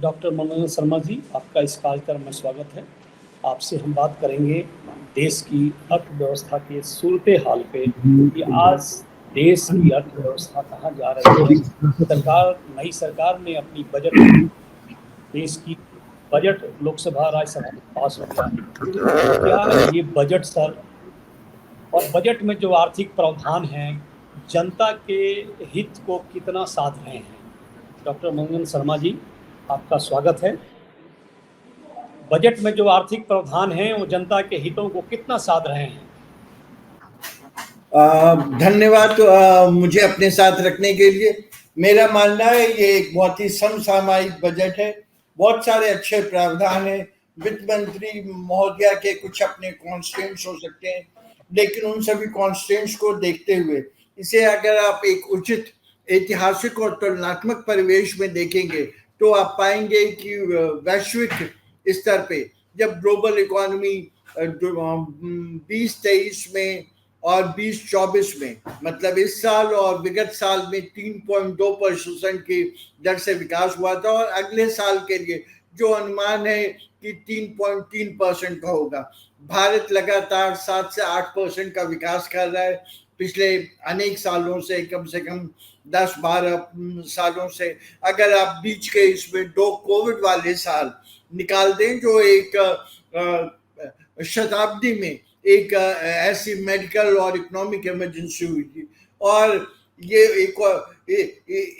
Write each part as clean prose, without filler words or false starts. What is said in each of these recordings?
Doctor Manoj Sharma ji, आपका इस कार्यक्रम में स्वागत है। आपसे हम बात करेंगे देश की अर्थव्यवस्था के सूरत हाल पे कि आज देश की अर्थव्यवस्था कहाँ जा रही है। नई सरकार ने अपनी बजट देश की बजट लोकसभा राज्यसभा में पास हो गया। क्या ये बजट सर और बजट में जो आर्थिक प्रावधान हैं जनता के हित को कितना साध रहे हैं? डॉक्टर मनोज शर्मा जी, आपका स्वागत है। बजट में जो आर्थिक प्रावधान हैं वो जनता के हितों को कितना साध रहे हैं? धन्यवाद मुझे अपने साथ रखने के लिए। मेरा मानना है ये एक बहुत ही समसामयिक बजट है। बहुत सारे अच्छे प्रावधान हैं। वित्त मंत्री महोदया के कुछ अपने कॉन्स्टेंट्स हो सकते हैं, लेकिन उन सभी कॉन्स्टेंट्स को देखते हुए इसे अगर आप एक उचित ऐतिहासिक और तुलनात्मक परिवेश में देखेंगे तो आप पाएंगे कि वैश्विक स्तर पे जब ग्लोबल इकोनॉमी 2023 में और 2024 में, मतलब इस साल और विगत साल में 3.2% की दर से विकास हुआ था, और अगले साल के लिए जो अनुमान है कि 3.3% का होगा। भारत लगातार 7 से 8% का विकास कर रहा है पिछले अनेक सालों से, कम से कम 10-12 सालों से। अगर आप बीच के इसमें 2 कोविड वाले साल निकाल दें जो एक शताब्दी में एक ऐसी मेडिकल और इकोनॉमिक इमरजेंसी हुई थी, और ये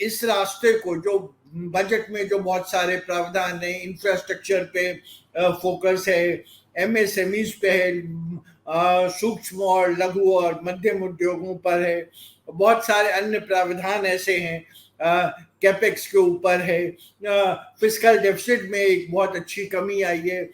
इस रास्ते को जो बजट में जो बहुत सारे प्रावधान है, इंफ्रास्ट्रक्चर पे फोकस है, एमएसएमईज पे है, सूक्ष्म और लघु और मध्यम उद्योगों पर है, बहुत सारे अन्य प्रावधान ऐसे हैं, कैपेक्स के ऊपर है, फिस्कल डेफिसिट में एक बहुत अच्छी कमी आई है।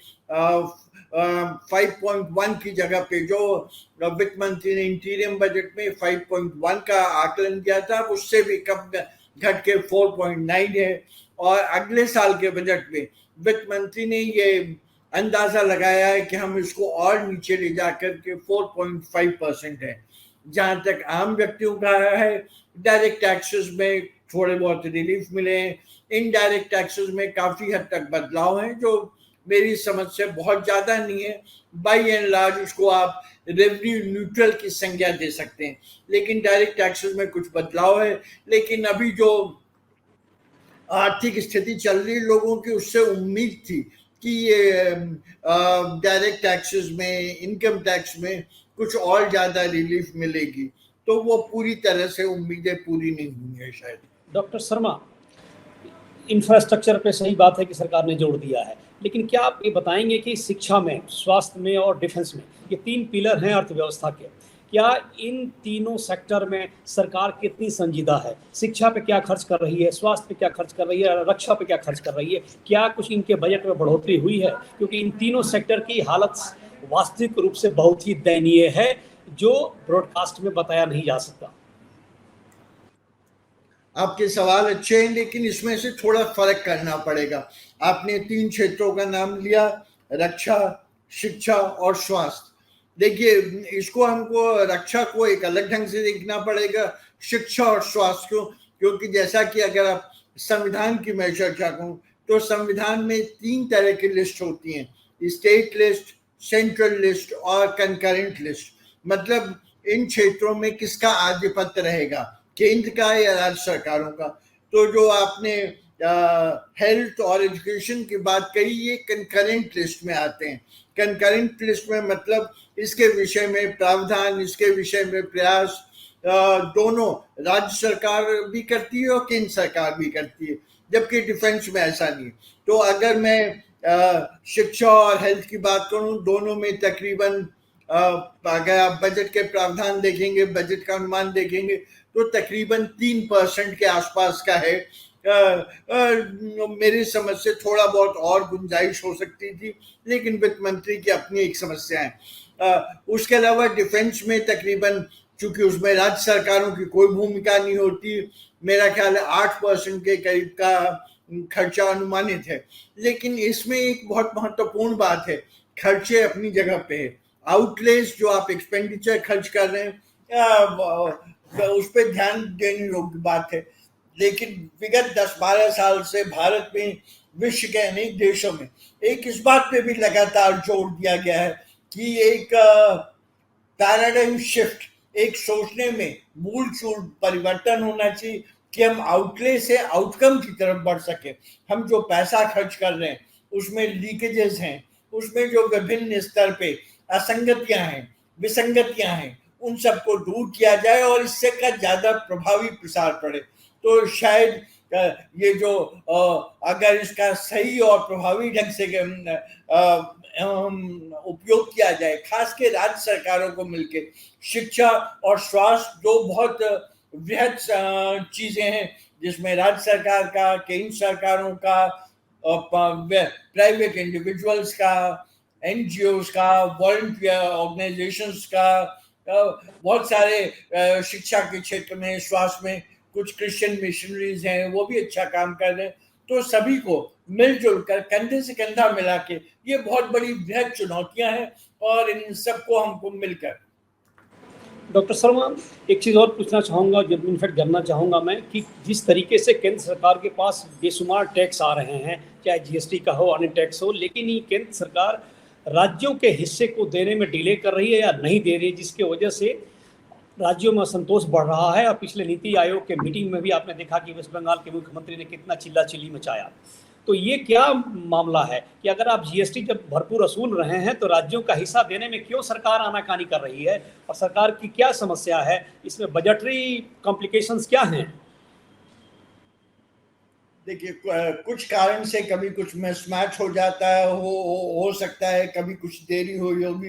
5.1 की जगह पे जो वित्त मंत्री ने इंटीरियम बजट में 5.1 का आकलन किया था, उससे भी कम घट के 4.9 है। और अगले साल के बजट में वित्त मंत्री ने ये अंदाजा लगाया है कि हम इसको और नीचे ले जाकर के 4.5% है। जहां तक आम व्यक्तियों का है, डायरेक्ट टैक्सेस में थोड़े बहुत रिलीफ मिले हैं, इनडायरेक्ट टैक्सेस में काफी हद तक बदलाव हैं जो मेरी समझ से बहुत ज्यादा नहीं है। बाई एंड लार्ज उसको आप रेवेन्यू न्यूट्रल की संज्ञा दे सकते हैं, लेकिन डायरेक्ट टैक्सेस में कुछ बदलाव है। लेकिन अभी जो आर्थिक स्थिति चल रही लोगों की, उससे उम्मीद थी कि ये डायरेक्ट टैक्सेस में, इनकम टैक्स में कुछ और ज्यादा रिलीफ मिलेगी, तो वो पूरी तरह से उम्मीदें पूरी नहीं हुई है शायद। डॉक्टर शर्मा, इंफ्रास्ट्रक्चर पे सही बात है कि सरकार ने जोड़ दिया है, लेकिन क्या आप ये बताएंगे कि शिक्षा में, स्वास्थ्य में और डिफेंस में, ये 3 पिलर हैं अर्थव्यवस्था के, क्या इन तीनों सेक्टर में सरकार कितनी संजीदा है? शिक्षा पे क्या खर्च कर रही है, स्वास्थ्य पे क्या खर्च कर रही है, रक्षा पे क्या खर्च कर रही है? क्या कुछ इनके बजट में बढ़ोतरी हुई है? क्योंकि इन तीनों सेक्टर की हालत वास्तविक रूप से बहुत ही दयनीय है, जो ब्रॉडकास्ट में बताया नहीं जा सकता। आपके सवाल अच्छे हैं, लेकिन इसमें से थोड़ा फर्क करना पड़ेगा। आपने 3 क्षेत्रों का नाम लिया, रक्षा, शिक्षा और स्वास्थ्य। देखिए, इसको हमको रक्षा को एक अलग ढंग से देखना पड़ेगा, शिक्षा और स्वास्थ्य को, क्योंकि जैसा कि अगर आप संविधान की मैं चर्चा करूं तो संविधान में 3 तरह की लिस्ट होती हैं, स्टेट लिस्ट, सेंट्रल लिस्ट और कंकरेंट लिस्ट। मतलब इन क्षेत्रों में किसका आधिपत्य रहेगा, केंद्र का या राज्य सरकारों का। तो जो आपने हेल्थ और एजुकेशन की बात कही, ये कंकरेंट लिस्ट में आते हैं। कंकरेंट लिस्ट में मतलब इसके विषय में प्रावधान, इसके विषय में प्रयास दोनों राज्य सरकार भी करती है और केंद्र सरकार भी करती है, जबकि डिफेंस में ऐसा नहीं। तो अगर मैं शिक्षा और हेल्थ की बात करूं, दोनों में तकरीबन अगर आप बजट के प्रावधान देखेंगे, बजट का अनुमान देखेंगे, तो तकरीबन 3% के आसपास का है। मेरी समझ से थोड़ा बहुत और गुंजाइश हो सकती थी, लेकिन वित्त मंत्री की अपनी एक समस्या है। उसके अलावा डिफेंस में तकरीबन, चूंकि उसमें राज्य सरकारों की कोई भूमिका नहीं होती, मेरा ख्याल है 8% के करीब का खर्चा अनुमानित है। लेकिन इसमें एक बहुत महत्वपूर्ण बात है, खर्चे अपनी जगह पे है, आउटलेस जो आप एक्सपेंडिचर खर्च कर रहे हैं उस पर ध्यान देने योग्य बात है। लेकिन विगत 10-12 साल से भारत में विश्व के अनेक देशों में। एक इस बात पे भी लगातार जोर दिया गया है कि एक पैराडाइम शिफ्ट, एक सोचने में मूल चूल परिवर्तन होना चाहिए कि हम आउटले से आउटकम की तरफ बढ़ सके। हम जो पैसा खर्च कर रहे हैं उसमें लीकेजेस हैं, उसमें जो विभिन्न स्तर पे असंगतियां हैं, विसंगतियां हैं, उन सबको दूर किया जाए और इससे का ज्यादा प्रभावी प्रसार पड़े। तो शायद ये जो अगर इसका सही और प्रभावी ढंग से उपयोग किया जाए, खास के राज्य सरकारों को मिलके, शिक्षा और स्वास्थ्य दो बहुत वृहद चीजें हैं जिसमें राज्य सरकार का, केंद्र सरकारों का, प्राइवेट इंडिविजुअल्स का, एनजीओस का, वॉलंटियर ऑर्गेनाइजेशंस का, बहुत सारे शिक्षा के क्षेत्र में, स्वास्थ्य में कुछ क्रिश्चियन मिशनरीज हैं, वो भी अच्छा काम कर रहे हैं। तो सभी को मिलजुल कर कंधे से कंधा मिला के, ये बहुत बड़ी वृहद चुनौतियां हैं और इन सबको हमको मिलकर। डॉक्टर शर्मा, एक चीज़ और पूछना चाहूँगा, जो इनफैक्ट जानना चाहूँगा मैं, कि जिस तरीके से केंद्र सरकार के पास बेशुमार टैक्स आ रहे हैं, चाहे जीएसटी का हो, अन्य टैक्स हो, लेकिन ये केंद्र सरकार राज्यों के हिस्से को देने में डिले कर रही है या नहीं दे रही है, जिसकी वजह से राज्यों में असंतोष बढ़ रहा है। और पिछले नीति आयोग के मीटिंग में भी आपने देखा कि वेस्ट बंगाल के मुख्यमंत्री ने कितना चिल्ला चिल्ली मचाया। तो ये क्या मामला है कि अगर आप जीएसटी जब भरपूर वसूल रहे हैं तो राज्यों का हिस्सा देने में क्यों सरकार आनाकानी कर रही है, और सरकार की क्या समस्या है, इसमें बजटरी कॉम्प्लिकेशंस क्या हैं? देखिए, कुछ कारण से कभी कुछ मिसमैच हो जाता है, हो सकता है कभी कुछ देरी हुई होगी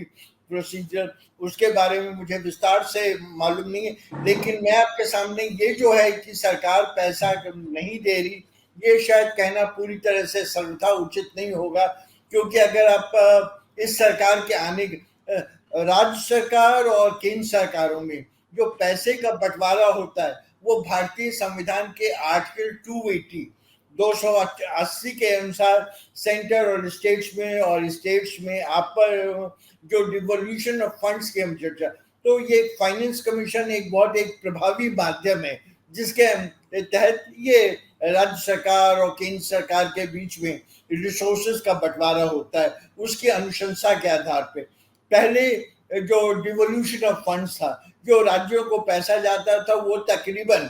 प्रोसीजर, उसके बारे में मुझे विस्तार से मालूम नहीं है। लेकिन मैं आपके सामने ये जो है कि सरकार पैसा नहीं दे रही, ये शायद कहना पूरी तरह से सर्वथा उचित नहीं होगा, क्योंकि अगर आप इस सरकार के आने, राज्य सरकार और केंद्र सरकारों में जो पैसे का बंटवारा होता है वो भारतीय संविधान के आर्टिकल 280 के अनुसार सेंटर और स्टेट्स में आप पर जो डिवोल्यूशन ऑफ फंड्स की हम चर्चा, तो ये फाइनेंस कमीशन एक बहुत एक प्रभावी माध्यम है जिसके तहत ये राज्य सरकार और केंद्र सरकार के बीच में रिसोर्सेज का बंटवारा होता है, उसकी अनुशंसा के आधार पे। पहले जो डिवोल्यूशन ऑफ फंड्स था, जो राज्यों को पैसा जाता था वो तकरीबन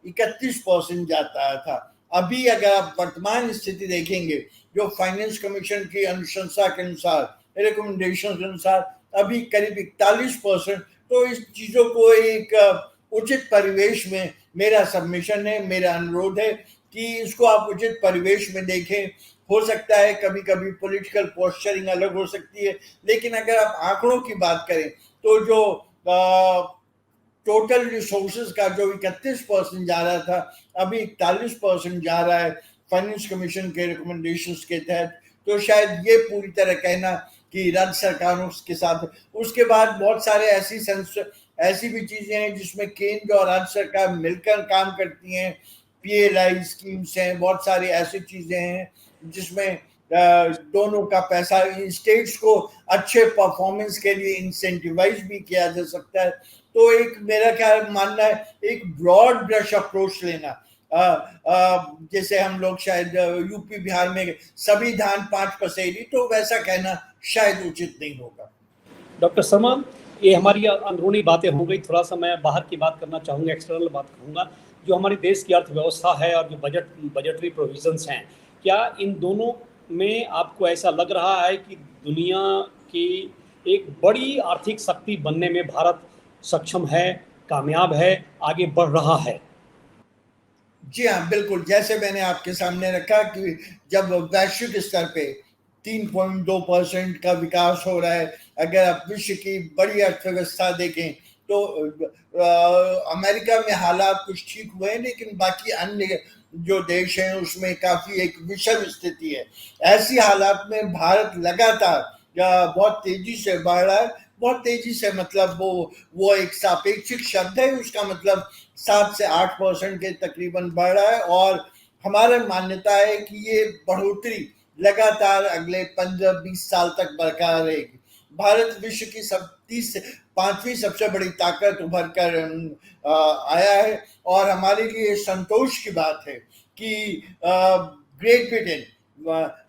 31% जाता था। अभी अगर आप वर्तमान स्थिति देखेंगे, जो फाइनेंस कमीशन की अनुशंसा के अनुसार, रिकमेंडेशन के अनुसार, अभी करीब 41%। तो इस चीजों को एक उचित परिवेश में, मेरा सबमिशन है, मेरा अनुरोध है कि इसको आप उचित परिवेश में देखें। हो सकता है कभी कभी पॉलिटिकल पोस्चरिंग अलग हो सकती है, लेकिन अगर आप आंकड़ों की बात करें तो जो टोटल रिसोर्सेज का जो 31% जा रहा था, अभी 41% जा रहा है फाइनेंस कमीशन के रिकमेंडेशंस के तहत। तो शायद ये पूरी तरह कहना कि राज्य सरकारों के साथ, उसके बाद बहुत सारे ऐसी भी चीजें हैं जिसमें केंद्र और राज्य सरकार मिलकर काम करती हैं। पीएलआई स्कीम्स हैं, बहुत सारी ऐसी चीजें हैं जिसमें दोनों का पैसा स्टेट्स को अच्छे परफॉर्मेंस के लिए इंसेंटिवाइज भी किया जा सकता है। तो एक मेरा क्या मानना है, एक ब्रॉड ब्रश अप्रोच लेना, जैसे हम लोग शायद यूपी बिहार में सभी धान 5 पसेरी, तो वैसा कहना शायद उचित नहीं होगा। डॉक्टर शर्मा, ये हमारी अंदरूनी बातें हो गई, थोड़ा सा मैं बाहर की बात करना चाहूँगा, एक्सटर्नल बात कहूँगा। जो हमारी देश की अर्थव्यवस्था है और जो बजटरी प्रोविजंस हैं, क्या इन दोनों में आपको ऐसा लग रहा है कि दुनिया की एक बड़ी आर्थिक शक्ति बनने में भारत सक्षम है, कामयाब है, आगे बढ़ रहा है? जी हाँ, बिल्कुल। जैसे मैंने आपके सामने रखा कि जब वैश्विक स्तर पे 3.2% का विकास हो रहा है, अगर आप विश्व की बड़ी अर्थव्यवस्था देखें तो अमेरिका में हालात कुछ ठीक हुए हैं, लेकिन बाकी अन्य जो देश हैं उसमें काफी एक विषम स्थिति है। ऐसी हालात में भारत लगातार बहुत तेजी से बढ़ रहा है। बहुत तेजी से मतलब वो एक सापेक्षिक शब्द है, उसका मतलब 7 से 8% के तकरीबन बढ़ रहा है। और हमारा मान्यता है कि ये बढ़ोतरी लगातार अगले 15-20 साल तक बरकरार रहेगी। भारत विश्व की 5वीं सबसे बड़ी ताकत उभर कर आया है, और हमारे लिए संतोष की बात है कि ग्रेट ब्रिटेन,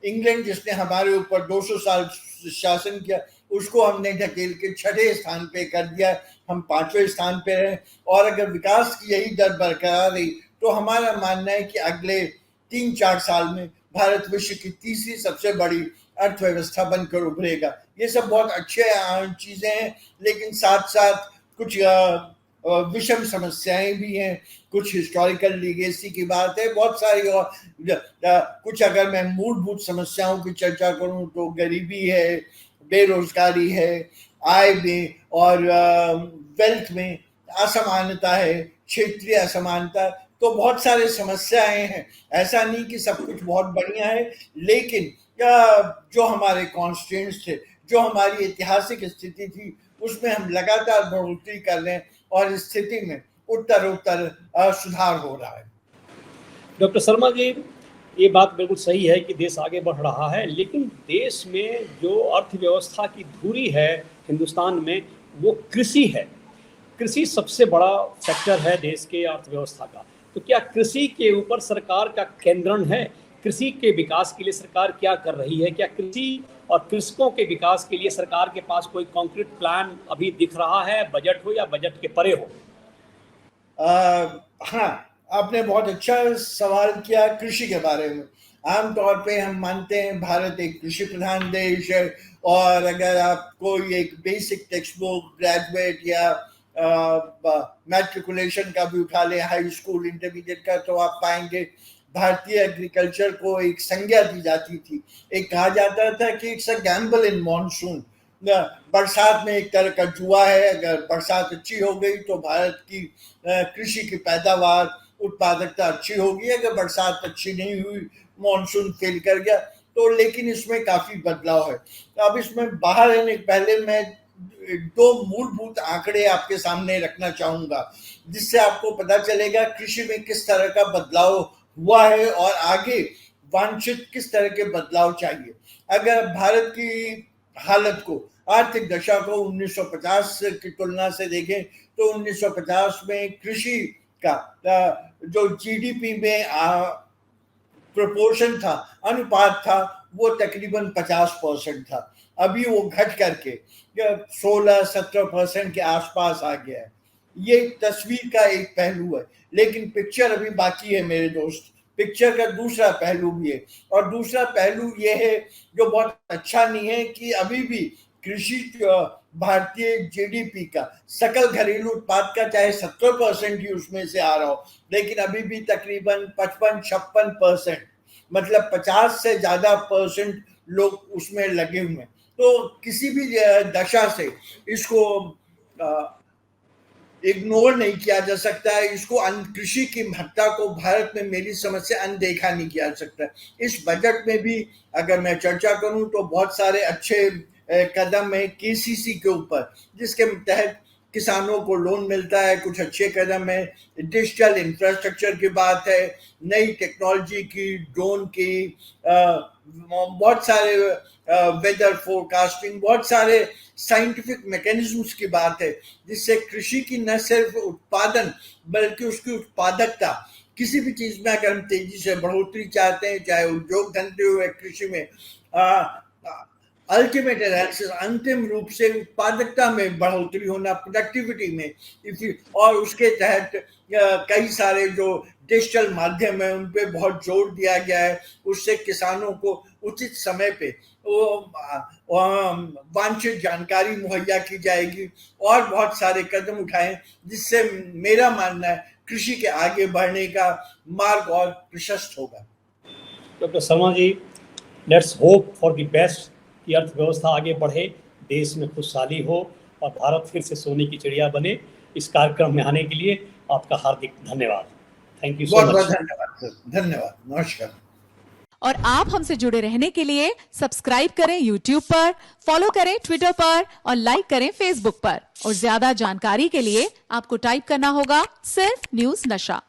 इंग्लैंड जिसने हमारे ऊपर 200 साल शासन किया, उसको हमने ढकेल के 6ठे स्थान पे कर दिया, हम 5वें स्थान पे रहे। और अगर विकास की यही दर बरकरार रही तो हमारा मानना है कि अगले 3-4 साल में भारत विश्व की तीसरी सबसे बड़ी अर्थव्यवस्था बनकर उभरेगा। ये सब बहुत अच्छे चीजें हैं, लेकिन साथ साथ कुछ विषम समस्याएं भी हैं, कुछ हिस्टोरिकल लीगेसी की बात है, बहुत सारी। और कुछ अगर मैं मूलभूत समस्याओं की चर्चा करूं तो गरीबी है, बेरोजगारी है, आय में और वेल्थ में असमानता है, क्षेत्रीय असमानता, तो बहुत सारे समस्याएं हैं। ऐसा नहीं कि सब कुछ बहुत बढ़िया है, लेकिन जो हमारे कॉन्स्टेंट्स थे, जो हमारी ऐतिहासिक स्थिति थी, उसमें हम लगातार बढ़ोतरी कर रहे हैं और इस स्थिति में उत्तरोत्तर सुधार हो रहा है। डॉक्टर शर्मा जी, ये बात बिल्कुल सही है कि देश आगे बढ़ रहा है, लेकिन देश में जो अर्थव्यवस्था की धुरी है हिंदुस्तान में, वो कृषि है। कृषि सबसे बड़ा सेक्टर है देश के अर्थव्यवस्था का। तो क्या कृषि के ऊपर सरकार का केंद्रण है? कृषि के विकास के लिए सरकार क्या कर रही है? क्या कृषि और कृषकों के विकास के लिए सरकार के पास कोई कॉन्क्रीट प्लान अभी दिख रहा है, बजट हो या बजट के परे हो? हाँ, आपने बहुत अच्छा सवाल किया कृषि के बारे में। आमतौर पे हम मानते हैं भारत एक कृषि प्रधान देश है, और अगर आप कोई एक बेसिक टेक्स्ट बुक ग्रेजुएट या मैट्रिकुलेशन का भी उठा लें, हाई स्कूल इंटरमीडिएट का, तो आप पाएंगे भारतीय एग्रीकल्चर को एक संज्ञा दी जाती थी। एक कहा जाता था कि it's a gamble in monsoon, बरसात में एक तरह का जुआ है। अगर बरसात अच्छी हो गई तो भारत की कृषि की पैदावार, उत्पादकता अच्छी होगी, अगर बरसात अच्छी नहीं हुई, मॉनसून फेल कर गया तो। लेकिन इसमें काफी बदलाव है। तो अब इसमें बाहर आने पहले मैं 2 मूलभूत आंकड़े आपके सामने रखना चाहूंगा, जिससे आपको पता चलेगा कृषि में किस तरह का बदलाव हुआ है और आगे वांछित किस तरह के बदलाव चाहिए। अगर भारत की हालत को, आर्थिक दशा को 1950 की तुलना से देखें तो 1950 में कृषि का जो जीडीपी में प्रोपोर्शन था, अनुपात था, वो तकरीबन 50% था। अभी वो घट करके 16-17% के आसपास आ गया है। ये तस्वीर का एक पहलू है, लेकिन पिक्चर अभी बाकी है मेरे दोस्त। पिक्चर का दूसरा पहलू भी है, और दूसरा पहलू ये है जो बहुत अच्छा नहीं है कि अभी भी कृषि भारतीय जीडीपी का, सकल घरेलू उत्पाद का चाहे 70% ही उसमें से आ रहा हो, लेकिन अभी भी तकरीबन 55-56%, मतलब 50 से ज्यादा % लोग उसमें लगे हुए हैं। तो किसी भी दशा से इसको इग्नोर नहीं किया जा सकता है। इसको कृषि की महत्ता को भारत में मेरी समझ से अनदेखा नहीं किया जा सकता। इस बजट में भी अगर मैं चर्चा करूं तो बहुत सारे अच्छे कदम है केसीसी के ऊपर, जिसके तहत किसानों को लोन मिलता है। कुछ अच्छे कदम है, डिजिटल इंफ्रास्ट्रक्चर की बात है, नई टेक्नोलॉजी की, ड्रोन की, बहुत सारे वेदर फोरकास्टिंग, बहुत सारे साइंटिफिक मैकेनिज्म्स की बात है, जिससे कृषि की न सिर्फ उत्पादन बल्कि उसकी उत्पादकता, किसी भी चीज में अगर हम तेजी से बढ़ोतरी चाहते हैं, चाहे उद्योग धंधे हुए कृषि में, अल्टीमेट एनालिसिस, अंतिम रूप से उत्पादकता में बढ़ोतरी होना, प्रोडक्टिविटी में, और उसके तहत कई सारे जो डिजिटल माध्यम है उन पे बहुत जोर दिया गया है। उससे किसानों को उचित समय पे वांछित जानकारी मुहैया की जाएगी, और बहुत सारे कदम उठाएं, जिससे मेरा मानना है कृषि के आगे बढ़ने का मार्ग और प्रशस्त होगा। Doctor Sharma ji, let's hope for the best कि अर्थव्यवस्था आगे बढ़े, देश में खुशहाली हो और भारत फिर से सोने की चिड़िया बने। इस कार्यक्रम में आने के लिए आपका हार्दिक धन्यवाद। Thank you so much. बहुत धन्यवाद। धन्यवाद, नमस्कार। और आप हमसे जुड़े रहने के लिए सब्सक्राइब करें YouTube पर, फॉलो करें Twitter पर और लाइक करें Facebook पर। और ज्यादा जानकारी के लिए आपको टाइप करना होगा सिर्फ न्यूज़ नशा।